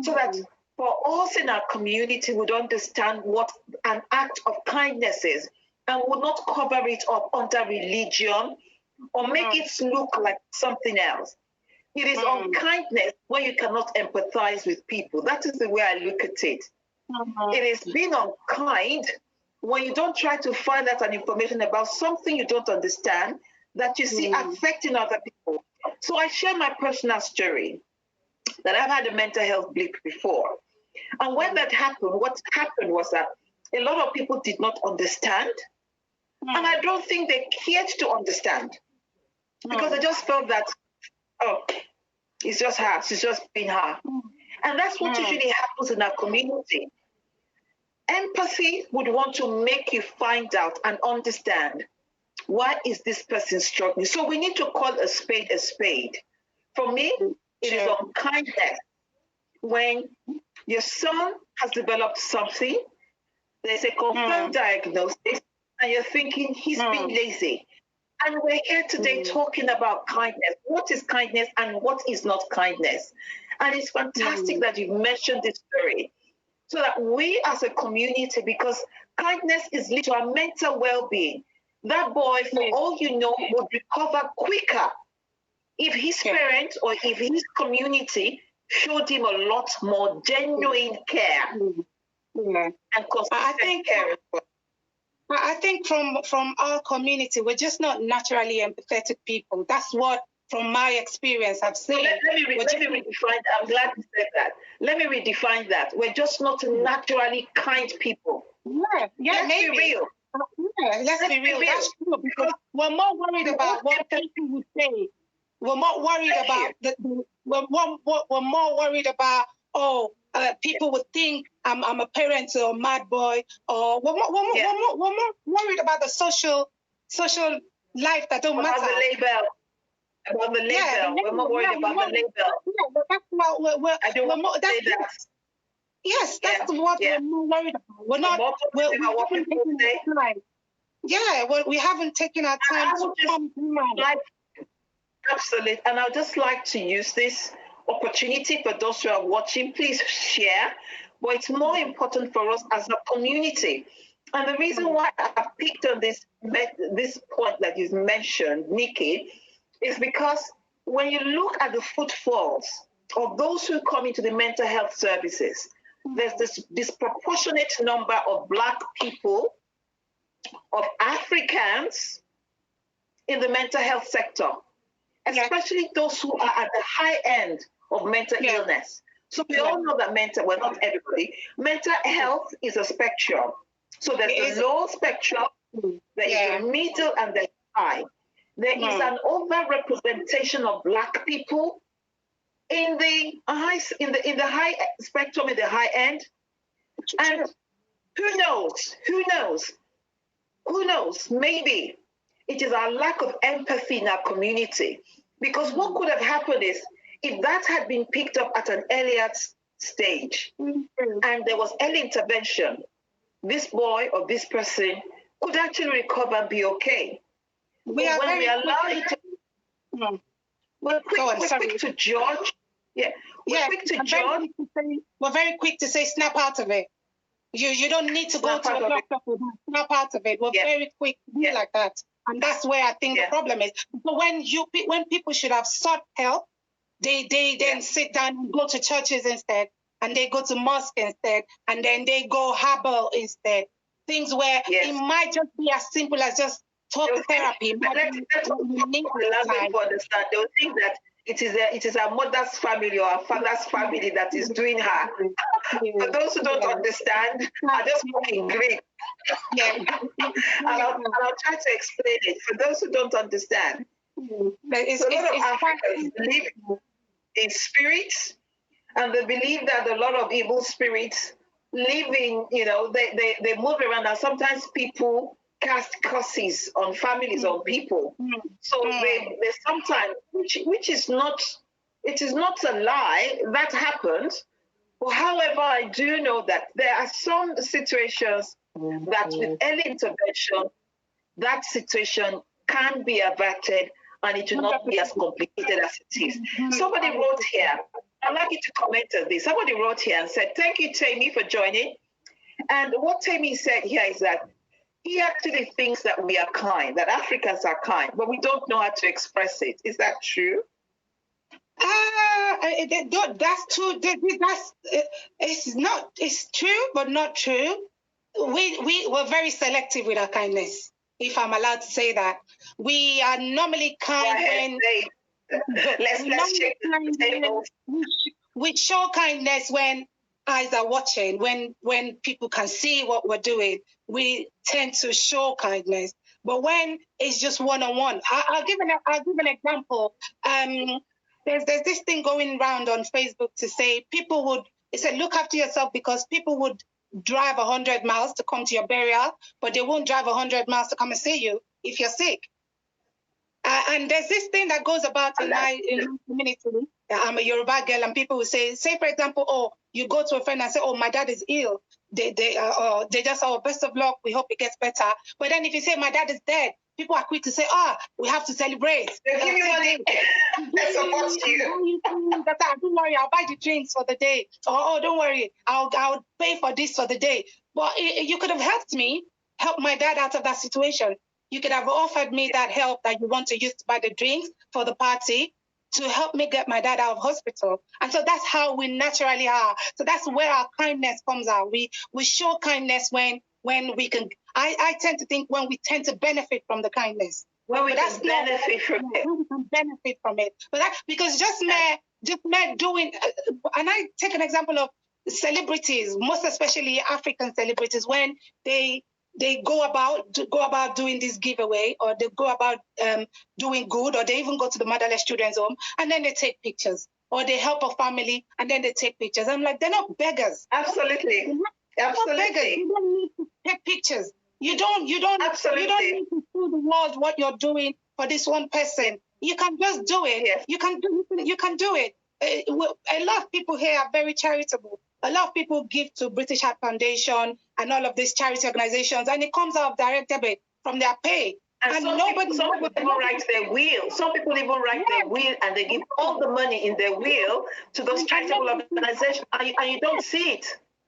so that for us in our community would understand what an act of kindness is and would not cover it up under religion or make it look like something else. It is unkindness when you cannot empathize with people. That is the way I look at it. It is being unkind when you don't try to find out an information about something you don't understand that you see affecting other people. So I share my personal story that I've had a mental health blip before. And when that happened, what happened was that a lot of people did not understand. And I don't think they cared to understand because they just felt that, oh, it's just her. She's just being her. And that's what usually happens in our community. Empathy would want to make you find out and understand why is this person struggling. So we need to call a spade a spade. For me, it is unkindness when your son has developed something, there's a confirmed diagnosis, and you're thinking he's been lazy. And we're here today talking about kindness. What is kindness and what is not kindness? And it's fantastic that you've mentioned this story so that we as a community, because kindness is linked to our mental well-being. That boy, for all you know, would recover quicker if his parents or if his community showed him a lot more genuine care and consistent care. I think from our community, we're just not naturally empathetic people. That's what, from my experience, I've seen. Let me redefine that. I'm glad you said that. Let me redefine that. We're just not naturally kind people. Yeah, let's maybe. Be real. Yeah, let's be real. That's true, because we're more worried about what people would say. We're more worried about we're more worried about people would think I'm a parent or a mad boy, or we're more worried about the social life that don't matter. About the label. We're more worried about the label. Yeah, but that's what we're more. Yes, that's what we're more worried about. We're not. We haven't taken our time. Yeah, well, we haven't taken our time to come through. Absolutely, and I'd just like to use this opportunity for those who are watching. Please share, but it's more important for us as a community. And the reason why I picked on this point that you've mentioned, Nikki, is because when you look at the footfalls of those who come into the mental health services, there's this disproportionate number of Black people, of Africans in the mental health sector, especially those who are at the high end of mental illness. So we all know that well, not everybody, mental health is a spectrum. So there's the low spectrum, there is the middle, and the high. There is an overrepresentation of Black people in the high spectrum, in the high end. And who knows? Maybe it is our lack of empathy in our community. Because what could have happened is, if that had been picked up at an earlier stage and there was early intervention, this boy or this person could actually recover and be okay. We're quick to judge. We're quick to judge. We're very quick to say, snap out of it. You don't need to go to a doctor for that. Snap out of it. We're very quick to be like that. And that's where I think the problem is. So when people should have sought help, they then sit down and go to churches instead, and they go to mosque instead, and then they go herbal instead. Things where it might just be as simple as just talk therapy. Let's understand. They will think that it is our mother's family or our father's family that is doing her. For those who don't understand, I just walk in Greek. And I'll try to explain it. For those who don't understand, so a lot of Africans believe in spirits, and they believe that a lot of evil spirits live in, they move around, and sometimes people cast curses on families, on people. So they sometimes, which is not, it is not a lie, that happens. However, I do know that there are some situations that with early intervention, that situation can be averted and it will not be as complicated as it is. Somebody wrote here, I'd like you to comment on this. Somebody wrote here and said, thank you, Tammy, for joining. And what Tammy said here is that he actually thinks that we are kind, that Africans are kind, but we don't know how to express it. Is that true? That's true. It's true, but not true. We're very selective with our kindness, if I'm allowed to say that. We are normally kind let's shake the table. We show kindness when eyes are watching, when people can see what we're doing. We tend to show kindness. But when it's just one-on-one, I'll give an example. There's this thing going around on Facebook to say it said, look after yourself, because people would drive 100 miles to come to your burial, but they won't drive 100 miles to come and see you if you're sick. And there's this thing that goes about in my community. I'm a Yoruba girl, and people will say, for example, oh, you go to a friend and say, oh, my dad is ill. They just, oh, best of luck, we hope it gets better. But then if you say my dad is dead, people are quick to say, we have to celebrate. They give you money. They support you. Don't worry, I'll buy the drinks for the day. Oh, don't worry, I'll pay for this for the day. But you could have helped my dad out of that situation. You could have offered me that help that you want to use to buy the drinks for the party to help me get my dad out of hospital. And so that's how we naturally are. So that's where our kindness comes out. We show kindness when we can. I tend to think when we tend to benefit from the kindness. When we can benefit from it. When we can benefit from it. But because just mere doing, and I take an example of celebrities, most especially African celebrities, when they go about doing this giveaway, or they go about doing good, or they even go to the motherless children's home and then they take pictures, or they help a family and then they take pictures. I'm like, they're not beggars. Absolutely. Absolutely. Not beggars. You don't need to take pictures. You don't Absolutely. You don't need to show the world what you're doing for this one person. You can just do it. Yes. You can do it. A lot of people here are very charitable. A lot of people give to British Heart Foundation and all of these charity organizations, and it comes out of direct debit from their pay. And some people even write their will. Some people even write their will, and they give all the money in their will to those charitable organizations, and you don't see it.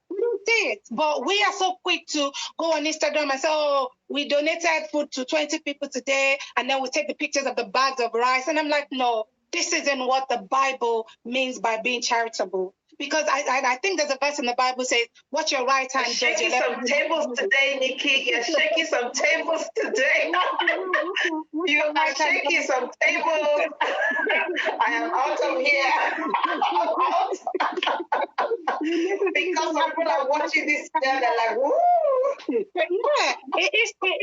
We don't see it. But we are so quick to go on Instagram and say, oh, we donated food to 20 people today, and then we take the pictures of the bags of rice. And I'm like, no, this isn't what the Bible means by being charitable. Because I think there's a verse in the Bible says, watch your right hand. Shaking some tables today, Nikky. You're shaking some tables today. You are shaking some tables. I am out of here. Because some people are watching this, they're like, woo. Yeah, it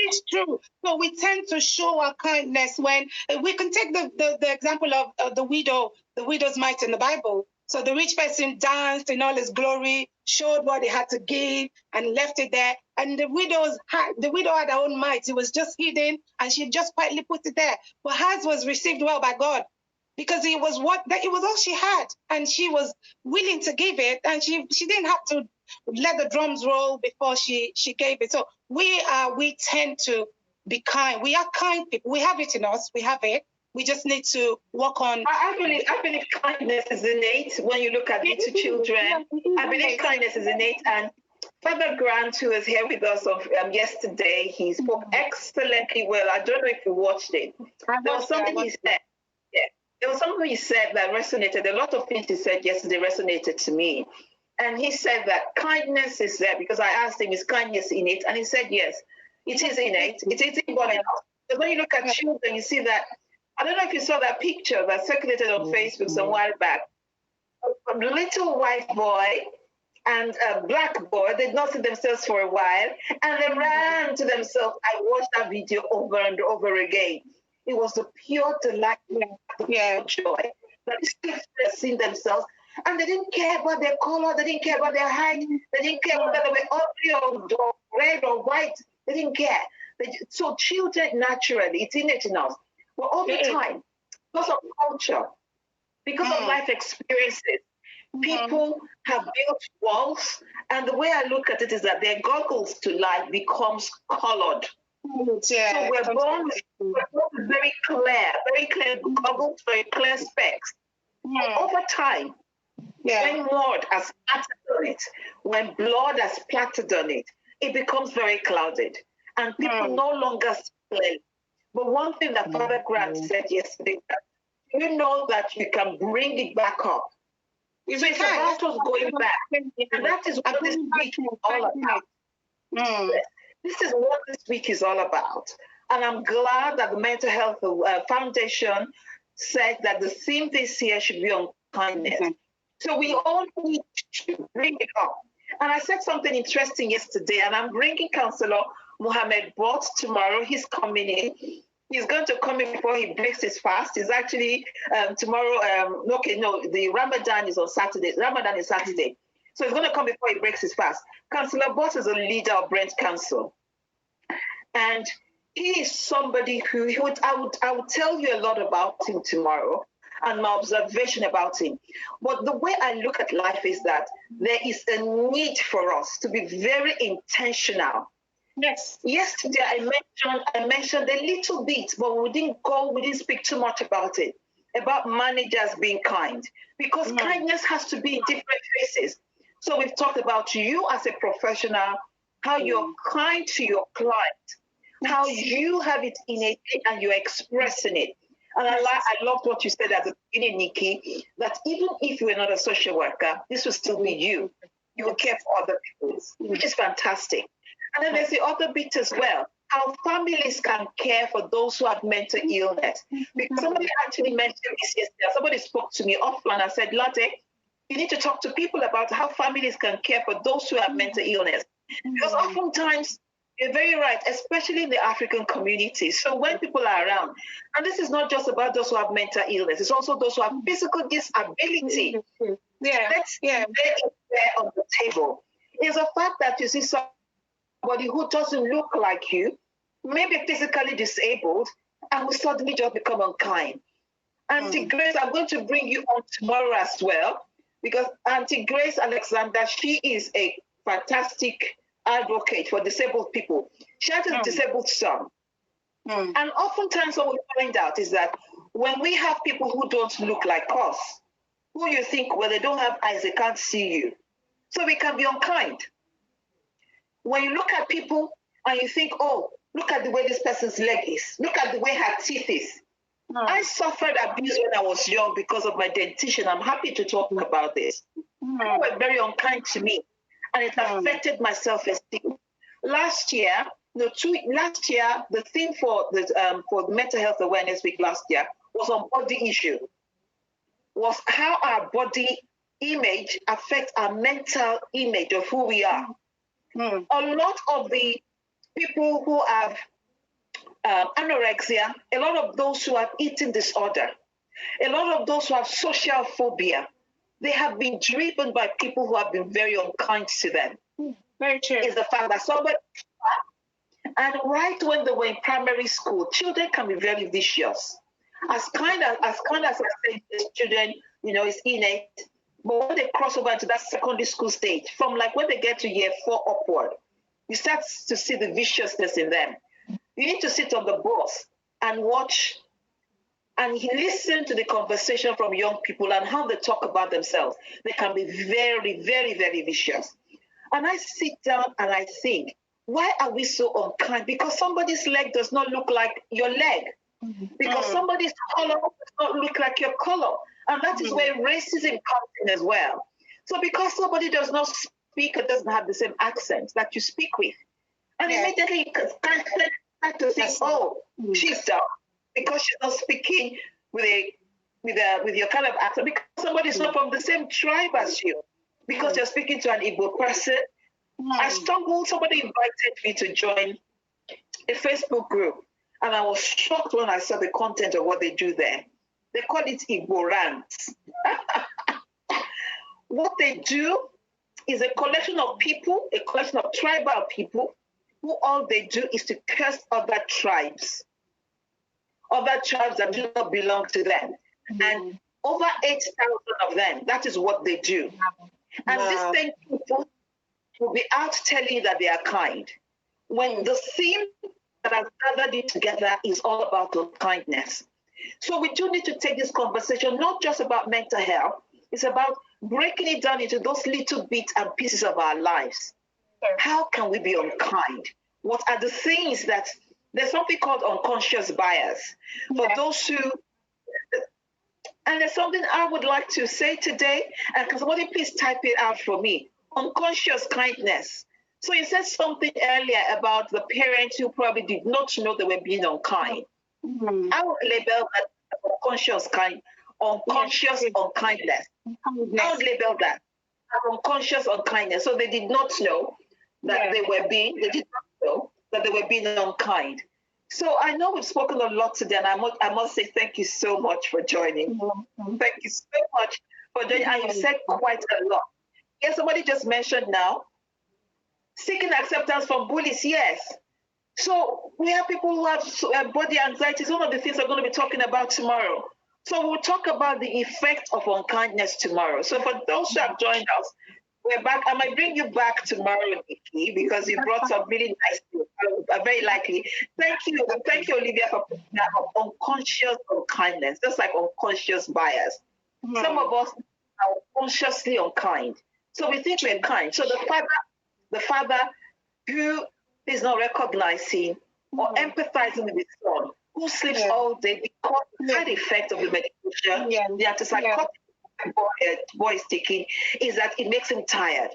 is true. So we tend to show our kindness when we can take the example of the widow's mite in the Bible. So the rich person danced in all his glory, showed what he had to give, and left it there. And the widow had her own mite. It was just hidden, and she just quietly put it there. But hers was received well by God, because it was all she had, and she was willing to give it, and she didn't have to let the drums roll before she gave it. So we tend to be kind. We are kind people. We have it in us. We have it. We just need to work on. I believe kindness is innate when you look at little children. I believe kindness is innate. And Father Grant, who was here with us yesterday, he spoke excellently well. I don't know if you watched it. There was something he said. Yeah, there was something he said that resonated. A lot of things he said yesterday resonated to me. And he said that kindness is there, because I asked him, is kindness innate? And he said, yes, it is innate. It is inborn in us. Because when you look at children, you see that. I don't know if you saw that picture that circulated on Facebook some while back. A little white boy and a black boy, they'd not seen themselves for a while, and they ran to themselves. I watched that video over and over again. It was the pure delight, the joy that these kids had seen themselves, and they didn't care about their color, they didn't care about their height, they didn't care whether they were ugly or red or white, they didn't care. So children, naturally, it's innate in us. But over time, because of culture, because of life experiences, people have built walls. And the way I look at it is that their goggles to life becomes colored. So we're born with very clear goggles, very clear specs. Over time, when mud has splattered on it, when blood has splattered on it, it becomes very clouded. And people no longer see clearly. But one thing that Father Grant said yesterday, you know that you can bring it back up. So it's about us going back. And that is what this week is all about. This is what this week is all about. And I'm glad that the Mental Health Foundation said that the theme this year should be on kindness. So we all need to bring it up. And I said something interesting yesterday, and I'm bringing Councillor Mohammed Bott tomorrow. He's coming in. He's going to come in before he breaks his fast. He's actually tomorrow. The Ramadan is on Saturday. Ramadan is Saturday. So he's going to come before he breaks his fast. Councillor Bott is a leader of Brent Council. And he is somebody who I would tell you a lot about him tomorrow and my observation about him. But the way I look at life is that there is a need for us to be very intentional. Yes. Yesterday I mentioned a little bit, but we didn't speak too much about it, about managers being kind, because kindness has to be in different faces. So we've talked about you as a professional, how you're kind to your client, how you have it innately and you're expressing it. And I loved what you said at the beginning, Nikki, that even if you're not a social worker, this will still be you. You will care for other people, which is fantastic. And then there's the other bit as well, how families can care for those who have mental illness. Because somebody actually mentioned this yesterday. Somebody spoke to me offline and said, Lade, you need to talk to people about how families can care for those who have mental illness. Because oftentimes, you're very right, especially in the African community. So when people are around, and this is not just about those who have mental illness, it's also those who have physical disability. Let's lay it there on the table. It's a fact that you see somebody who doesn't look like you, maybe physically disabled, and will suddenly just become unkind. Auntie Grace, I'm going to bring you on tomorrow as well, because Auntie Grace Alexander, she is a fantastic advocate for disabled people. She has a disabled son. And oftentimes what we find out is that when we have people who don't look like us, who you think, well, they don't have eyes, they can't see you. So we can be unkind. When you look at people and you think, oh, look at the way this person's leg is. Look at the way her teeth is. I suffered abuse when I was young because of my dentition. I'm happy to talk about this. People were very unkind to me, and it affected my self-esteem. Last year, the theme for the Mental Health Awareness Week last year was on body issue, was how our body image affects our mental image of who we are. A lot of the people who have anorexia, a lot of those who have eating disorder, a lot of those who have social phobia, they have been driven by people who have been very unkind to them. Very true. It's the fact that somebody, and right when they were in primary school, children can be very vicious. As kind as I say, children, it's innate. But when they cross over into that secondary school stage, from like when they get to year 4 upward, you start to see the viciousness in them. You need to sit on the bus and watch and listen to the conversation from young people and how they talk about themselves. They can be very, very, very vicious. And I sit down and I think, why are we so unkind? Because somebody's leg does not look like your leg. Because somebody's color does not look like your color. And that is where racism comes in as well. So because somebody does not speak or doesn't have the same accent that you speak with, and immediately you can start to think, oh, she's dumb because she's not speaking with your kind of accent, because somebody's not from the same tribe as you, because you're speaking to an Igbo person. Somebody invited me to join a Facebook group, and I was shocked when I saw the content of what they do there. They call it Igbo rants. What they do is a collection of people, a collection of tribal people who all they do is to curse other tribes that do not belong to them. And over 8,000 of them, that is what they do. And these same people will be out telling you that they are kind, when the theme that has gathered it together is all about kindness. So we do need to take this conversation not just about mental health, it's about breaking it down into those little bits and pieces of our lives. How can we be unkind? What are the things that, there's something called unconscious bias. For those who, and there's something I would like to say today, and can somebody please type it out for me? Unconscious kindness. So you said something earlier about the parents who probably did not know they were being unkind. I would label that unconscious unkindness. I would label that unconscious unkindness. So they did not know that they did not know that they were being unkind. So I know we've spoken a lot today, and I must say thank you so much for joining. Thank you so much for joining. And you said quite a lot. Yes, somebody just mentioned now, seeking acceptance from bullies, yes. So we have people who have body anxiety. It's one of the things we're going to be talking about tomorrow. So we'll talk about the effect of unkindness tomorrow. So for those who have joined us, we're back. I might bring you back tomorrow, Nikki, because you brought some really nice things. Very likely. Thank you, Olivia, for putting that up. Unconscious unkindness, just like unconscious bias. Some of us are consciously unkind. So we think we're kind. So the father who is not recognizing or empathizing with his son, who sleeps all day because the side effect of the medication, the antipsychotic boy is taking, is that it makes him tired.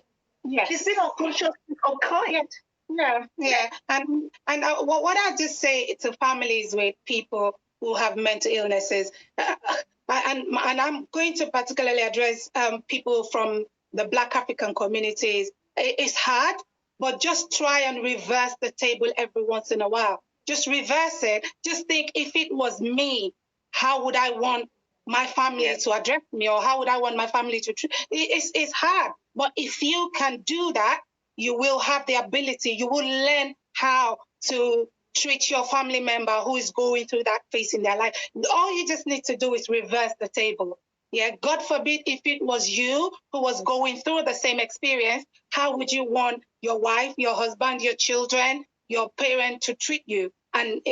He's been unconsciously unkind. And what I just say to families with people who have mental illnesses, and I'm going to particularly address people from the Black African communities. It's hard, but just try and reverse the table every once in a while. Just reverse it. Just think, if it was me, how would I want my family to address me, or how would I want my family to treat? It's hard, but if you can do that, you will have the ability. You will learn how to treat your family member who is going through that phase in their life. All you just need to do is reverse the table. God forbid, if it was you who was going through the same experience, how would you want your wife, your husband, your children, your parent to treat you? And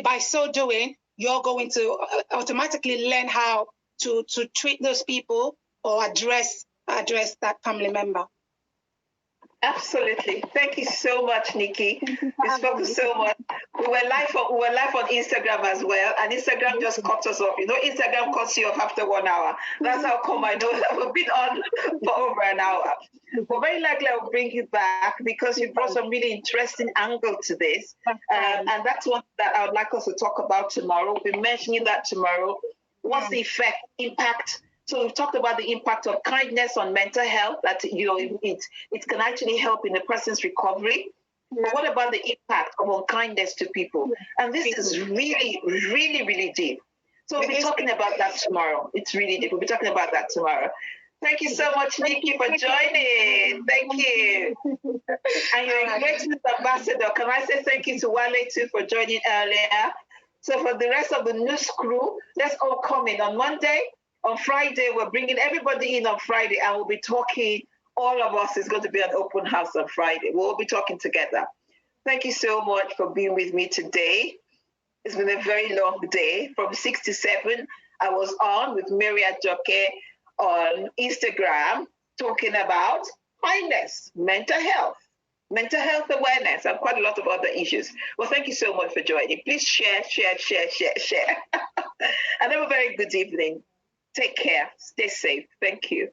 by so doing, you're going to automatically learn how to treat those people or address that family member. Absolutely. Thank you so much, Nikki. You spoke so much. We were live on Instagram as well, and Instagram just cut us off. Instagram cuts you off after 1 hour. That's how come I know that we've been on for over an hour. But very likely I'll bring you back because you brought some really interesting angle to this. And that's one that I would like us to talk about tomorrow. We'll be mentioning that tomorrow. What's the impact? So we've talked about the impact of kindness on mental health, that it can actually help in a person's recovery. But what about the impact of unkindness to people? And this is really, really, really deep. So we'll be talking about that tomorrow. It's really deep. We'll be talking about that tomorrow. Thank you so much, Nikki, for joining. Thank you. And you're a great ambassador. Can I say thank you to Wale too for joining earlier? So for the rest of the Nous crew, let's all come in on Monday. On Friday, we're bringing everybody in on Friday, and we'll be talking. All of us is going to be an open house on Friday. We'll be talking together. Thank you so much for being with me today. It's been a very long day. From 6 to 7, I was on with Mary Ajoke on Instagram talking about kindness, mental health awareness, and quite a lot of other issues. Well, thank you so much for joining. Please share. And have a very good evening. Take care. Stay safe. Thank you.